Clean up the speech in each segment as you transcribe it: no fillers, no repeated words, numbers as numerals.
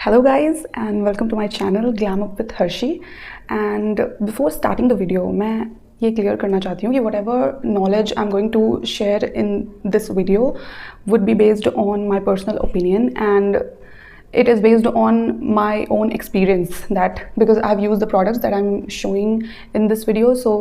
Hello guys and welcome to my channel Glam Up with Hershey. And before starting the video, मैं ये clear करना चाहती हूँ कि whatever knowledge I'm going to share in this video would be based on my personal opinion and it is based on my own experience that because I've used the products that I'm showing in this video. So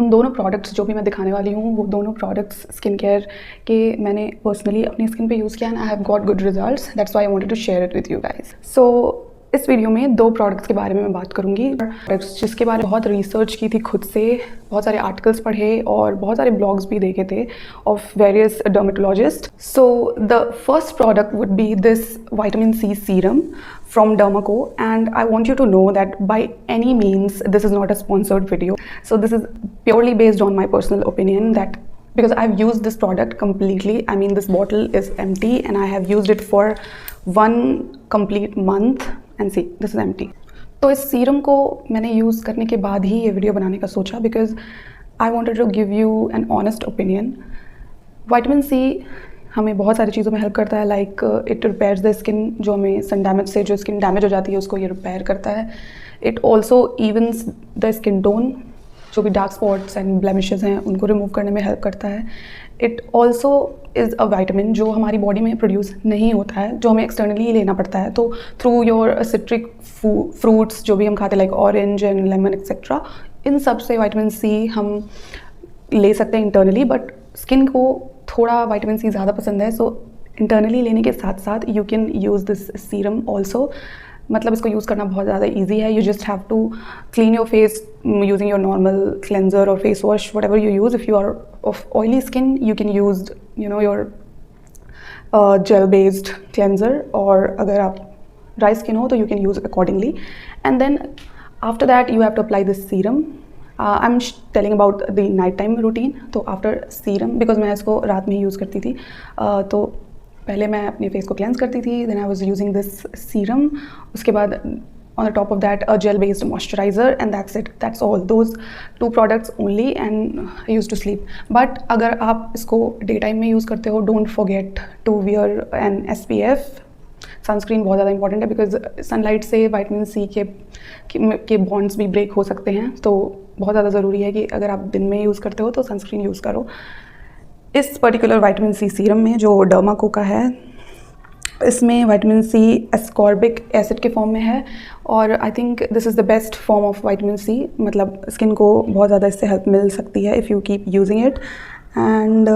उन दोनों products जो भी मैं दिखाने वाली हूँ वो दोनों products स्किन केयर के मैंने personally अपनी स्किन पे यूज़ किया and I have got good results. That's why I wanted to share it with you guys. So इस वीडियो में दो प्रोडक्ट्स के बारे में मैं बात करूंगी जिसके बारे में बहुत रिसर्च की थी खुद से, बहुत सारे आर्टिकल्स पढ़े और बहुत सारे ब्लॉग्स भी देखे थे of various dermatologist. So the first product would be this vitamin C serum from Dermaco, and I want you to know that by any means this is not a sponsored video. So this is purely based on my personal opinion that because I've used this product completely. I mean, this bottle is empty and I have used it for 1 complete month and see this is empty. तो इस serum को मैंने use करने के बाद ही ये video बनाने का सोचा because I wanted to give you an honest opinion. Vitamin C हमें बहुत सारी चीज़ों में हेल्प करता है, like it repairs the skin, जो हमें सन डैमेज से जो स्किन डैमेज हो जाती है उसको ये रिपेयर करता है. It also evens the skin tone, जो भी डार्क स्पॉट्स एंड ब्लेमिशेस हैं उनको रिमूव करने में हेल्प करता है. It also is a vitamin जो हमारी बॉडी में प्रोड्यूस नहीं होता है, जो हमें एक्सटर्नली लेना पड़ता है. तो थ्रू योर सिट्रिक फ्रूट्स जो भी हम खाते हैं like orange and lemon etcetera, इन सब से विटामिन सी हम ले सकते हैं इंटरनली. बट स्किन को थोड़ा विटामिन सी ज़्यादा पसंद है, सो इंटरनली लेने के साथ साथ you can use this serum also. मतलब इसको यूज़ करना बहुत ज़्यादा ईजी है. You just have to clean your face using your normal cleanser और face wash, whatever you use. If you are of oily skin you can use your gel based cleanser, और अगर आप dry skin हो तो you can use accordingly. And then after that you have to apply this serum. I'm telling about the night time routine. तो after serum, because मैं इसको रात में ही यूज़ करती थी, तो पहले मैं अपने फेस को क्लेंस करती थी, then I was using this serum. उसके बाद on the top of that a gel based moisturizer and that's it. That's all. Those 2 products only and I used to sleep. But अगर आप इसको day time में use करते हो, don't forget to wear an SPF. Sunscreen बहुत ज़्यादा important है because sunlight से विटामिन सी के बॉन्ड्स भी ब्रेक हो सकते हैं. तो बहुत ज़्यादा ज़रूरी है कि अगर आप दिन में यूज़ करते हो तो सनस्क्रीन यूज़ करो. इस पर्टिकुलर विटामिन सी सीरम में जो डर्माको का है, इसमें विटामिन सी एस्कॉर्बिक एसिड के फॉर्म में है और I think this is the best form of vitamin C. मतलब स्किन को बहुत ज़्यादा इससे हेल्प मिल सकती है if you keep using it. And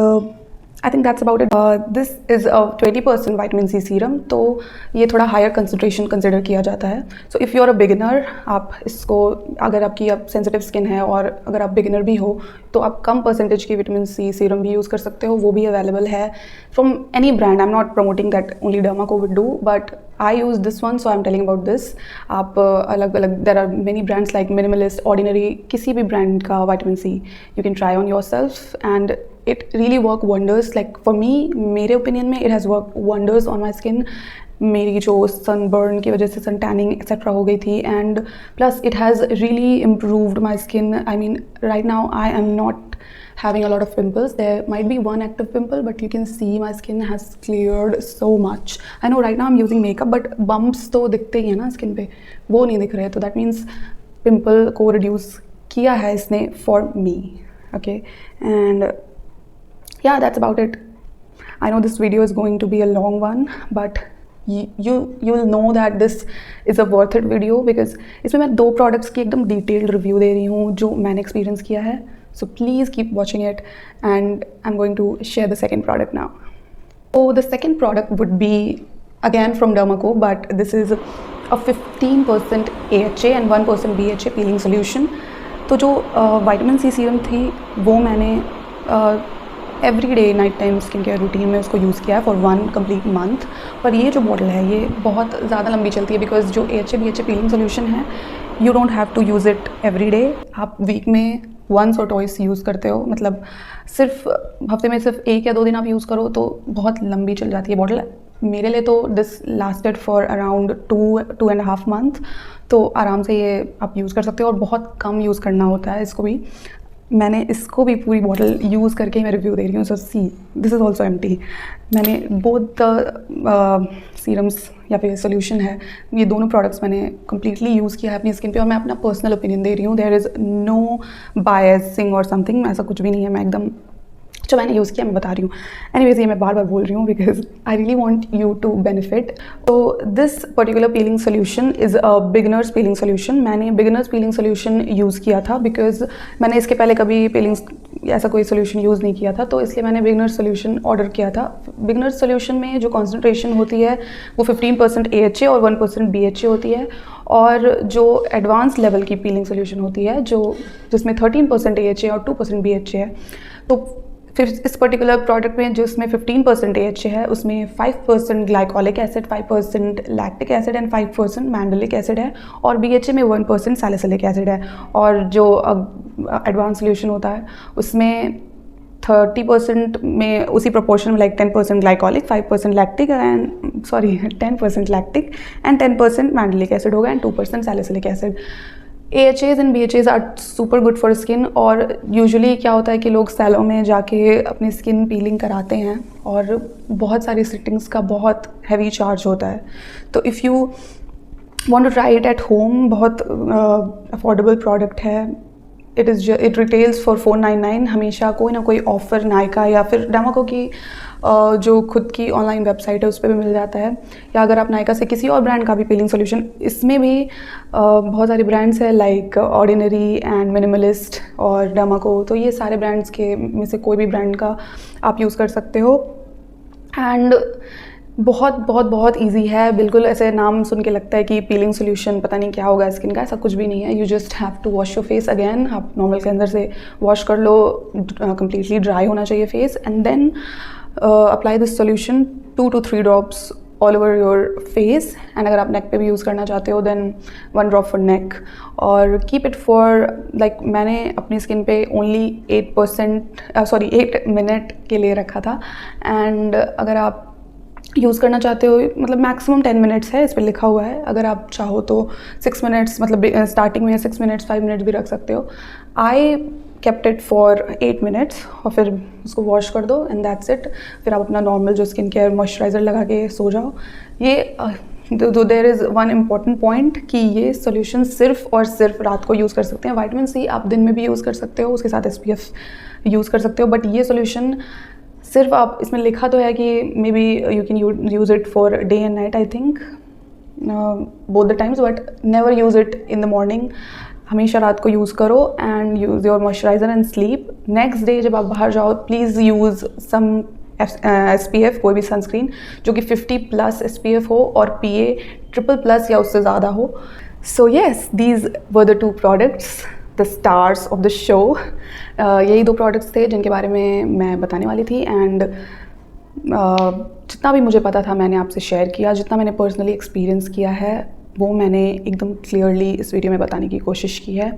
I think that's about it. This is a 20% vitamin C serum, तो ये थोड़ा हायर कंसनट्रेशन कंसिडर किया जाता है. So if you are a beginner, आप इसको अगर आपकी सेंसिटिव स्किन है और अगर आप बिगिनर भी हो तो आप कम परसेंटेज की विटामिन सी सीरम भी यूज़ कर सकते हो. वो भी अवेलेबल है from any brand. I am not promoting that only Dermaco would do, but I use this one, so I am telling about this. आप अलग अलग there are many brands like Minimalist, Ordinary, किसी भी brand का vitamin C you can try on yourself and it really work wonders. Like for me, मेरे opinion में it has worked wonders on my skin. मेरी जो sunburn की वजह से sun tanning etc हो गई थी, and plus it has really improved my skin. I mean right now I am not having a lot of pimples. There might be one active pimple but you can see my skin has cleared so much. I know right now I'm using makeup but bumps तो दिखते ही हैं ना skin पे, वो नहीं दिख रहे. तो that means pimple को reduce किया है इसने for me. Okay, and yeah, that's about it. I know this video is going to be a long one, but you'll know that this is a worth it video because इसमें मैं 2 products की एकदम detailed review दे रही हूँ जो मैंने experience किया है. So please keep watching it and I'm going to share the second product now. So the second product would be again from Dermaco, but this is a 15% AHA and 1% BHA peeling solution. तो जो vitamin C serum थी वो मैंने every day night time skin care routine में उसको use किया है for 1 complete month. पर ये जो बॉटल है ये बहुत ज़्यादा लंबी चलती है बिकॉज जो AHA BHA पीलिंग सोल्यूशन है you don't have to use it every day. आप वीक में वंस और ट्वाइस यूज़ करते हो, मतलब सिर्फ हफ्ते में सिर्फ 1 या 2 दिन आप यूज़ करो तो बहुत लंबी चल जाती है बॉटल. मेरे लिए तो this lasted for around 2.5 month. तो आराम से ये आप यूज़ कर सकते हो और बहुत कम यूज़ करना होता है इसको भी. मैंने इसको भी पूरी बॉटल यूज़ करके ही मैं रिव्यू दे रही हूँ. So see this is also empty. मैंने बोथ सीरम्स या फिर सोल्यूशन है, ये दोनों प्रोडक्ट्स मैंने कम्प्लीटली यूज़ किया है अपनी स्किन पे और मैं अपना पर्सनल ओपिनियन दे रही हूँ. देयर इज़ नो बायसिंग और समथिंग, ऐसा कुछ भी नहीं है. मैं एकदम जो मैंने यूज़ किया मैं बता रही हूँ. एनीवेज ये मैं बार बार बोल रही हूँ because I really want you to benefit. तो this particular peeling solution is a beginners peeling solution. मैंने बिगिनर्स पीलिंग सोल्यूशन यूज़ किया था बिकॉज मैंने इसके पहले कभी पीलिंग ऐसा कोई सोल्यूशन यूज़ नहीं किया था, तो इसलिए मैंने बिगिनर्स सोल्यूशन ऑर्डर किया था. बिगिनर्स सोल्यूशन में जो कॉन्सेंट्रेशन होती है वो 15% AHA और 1% BHA होती है, और जो एडवांस लेवल की पीलिंग सोल्यूशन होती है जिसमें 13% AHA और 2% BHA है. तो फिर इस पर्टिकुलर प्रोडक्ट में जिसमें 15% AHA है उसमें 5% glycolic acid, 5% lactic acid and 5% mandelic acid है, और BHA में 1% सैलिसिलिक एसिड है. और जो एडवांस सोल्यूशन होता है उसमें 30% में उसी प्रोपोर्शन में like 10% glycolic, 5% lactic and 10% lactic and 10% mandelic acid होगा and 2% salicylic acid. AHAs and BHAs are super good for skin. और यूजुअली क्या होता है कि लोग सैलों में जाके अपनी स्किन पीलिंग कराते हैं और बहुत सारी सिटिंग्स का बहुत हैवी चार्ज होता है. तो if you want to try it at home, बहुत अफोर्डेबल प्रोडक्ट है. It retails for 499. हमेशा कोई ना कोई ऑफ़र नायका या फिर डेमाको की जो खुद की ऑनलाइन वेबसाइट है उस पर भी मिल जाता है, या अगर आप नायका से किसी और ब्रांड का भी पीलिंग सोल्यूशन, इसमें भी बहुत सारे ब्रांड्स हैं लाइक ऑर्डिनरी एंड मिनिमलिस्ट और डेमाको. तो ये सारे ब्रांड्स के में से कोई भी ब्रांड का आप यूज़ कर सकते हो. एंड बहुत बहुत बहुत ईजी है. बिल्कुल ऐसे नाम सुन के लगता है कि पीलिंग सोल्यूशन पता नहीं क्या होगा स्किन का, ऐसा कुछ भी नहीं है. You just have to wash your face again. आप नॉर्मल क्लेंजर से वॉश कर लो, कम्प्लीटली ड्राई होना चाहिए face, and then apply this solution 2 to 3 drops all over your face. And अगर आप नेक पे भी यूज़ करना चाहते हो देन 1 ड्रॉप फॉर नेक, और कीप इट फॉर लाइक मैंने अपनी स्किन पे ओनली 8 मिनट के लिए रखा था. एंड अगर आप यूज़ करना चाहते हो, मतलब मैक्सिमम 10 मिनट्स है इस पर लिखा हुआ है. अगर आप चाहो तो 6 मिनट्स, मतलब स्टार्टिंग में 6 मिनट्स 5 मिनट्स भी रख सकते हो. I kept it for 8 minutes और फिर उसको वॉश कर दो एंड दैट्स इट. फिर आप अपना नॉर्मल जो स्किन केयर मॉइस्चराइज़र लगा के सो जाओ. ये there is one important point कि ये सोल्यूशन सिर्फ और सिर्फ रात को यूज़ कर सकते हैं. विटामिन C आप दिन में भी यूज़ कर सकते हो, उसके साथ SPF यूज़ कर सकते हो, बट ये सोल्यूशन सिर्फ आप, इसमें लिखा तो है कि may be you can use it for day and night, I think both the times, but never use it in the morning. हमेशा रात को यूज़ करो and use your moisturiser and sleep. Next day जब आप बाहर जाओ please use some SPF, कोई भी सनस्क्रीन जो कि 50+ SPF हो और PA ट्रिपल+ या उससे ज़्यादा हो. So yes, these were the 2 products, the stars of the show. यही 2 प्रोडक्ट्स थे जिनके बारे में मैं बताने वाली थी. एंड जितना भी मुझे पता था मैंने आपसे शेयर किया, जितना मैंने पर्सनली एक्सपीरियंस किया है वो मैंने एकदम क्लियरली इस वीडियो में बताने की कोशिश की है.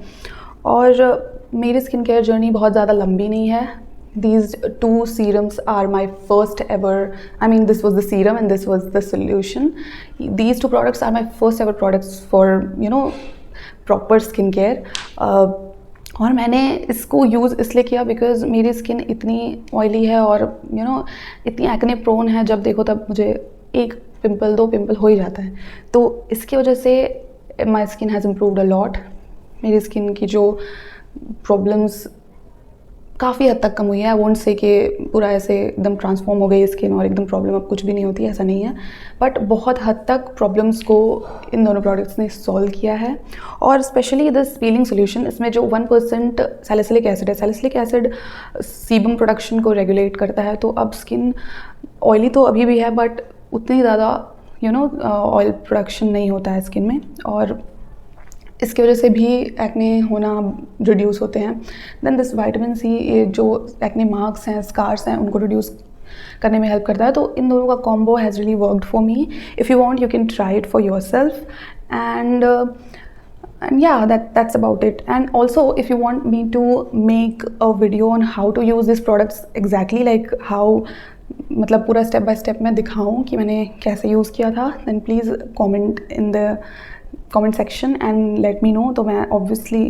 और मेरी स्किन केयर जर्नी बहुत ज़्यादा लंबी नहीं है. These 2 serums are my first ever, I mean this was the serum and this was the solution. These 2 products are my first ever products for, you know, proper skin care. और मैंने इसको use इसलिए किया because मेरी skin इतनी oily है और इतनी एक्ने प्रोन है, जब देखो तब मुझे 1 पिंपल 2 पिंपल हो ही जाता है. तो इसकी वजह से my skin has improved a lot. मेरी स्किन की जो प्रॉब्लम्स काफ़ी हद तक कम हुई है. आई वोंट से कि पूरा ऐसे एकदम ट्रांसफॉर्म हो गई स्किन और एकदम प्रॉब्लम अब कुछ भी नहीं होती है, ऐसा नहीं है, बट बहुत हद तक प्रॉब्लम्स को इन दोनों प्रोडक्ट्स ने सॉल्व किया है. और स्पेशली दिस पीलिंग सोल्यूशन, इसमें जो 1% सैलिसिलिक एसिड है, सैलिसिलिक एसिड सीबम प्रोडक्शन को रेगुलेट करता है. तो अब स्किन ऑयली तो अभी भी है बट उतनी ज़्यादा ऑयल प्रोडक्शन नहीं होता है स्किन में, और इसकी वजह से भी एक्ने होना रिड्यूस होते हैं. देन दिस विटामिन C, ये जो एक्ने मार्क्स हैं, स्कार्स हैं, उनको रिड्यूस करने में हेल्प करता है. तो इन दोनों का combo has really worked for me. If you want you can try it for your self. And yeah, that's about it. And also if you want me to make a video on how to use these products exactly, like how, मतलब पूरा step by step मैं दिखाऊं कि मैंने कैसे use किया था, then please comment in the comment section and let me know. तो मैं obviously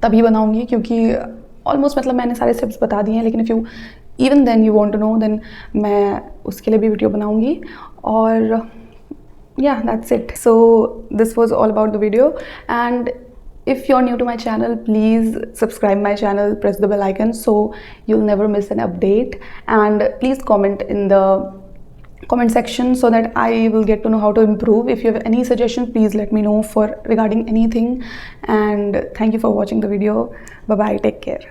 तभी बनाऊँगी, क्योंकि ऑलमोस्ट मतलब मैंने सारे स्टेप्स बता दिए हैं, लेकिन if you even then you want to know, then मैं उसके लिए भी वीडियो बनाऊँगी. और yeah, that's it. So this was all about the video, and if you're new to my channel, please subscribe my channel, press the bell icon so you'll never miss an update, and please comment in the comment section so that I will get to know how to improve. If you have any suggestions, please let me know for regarding anything, and thank you for watching the video. Bye bye, take care.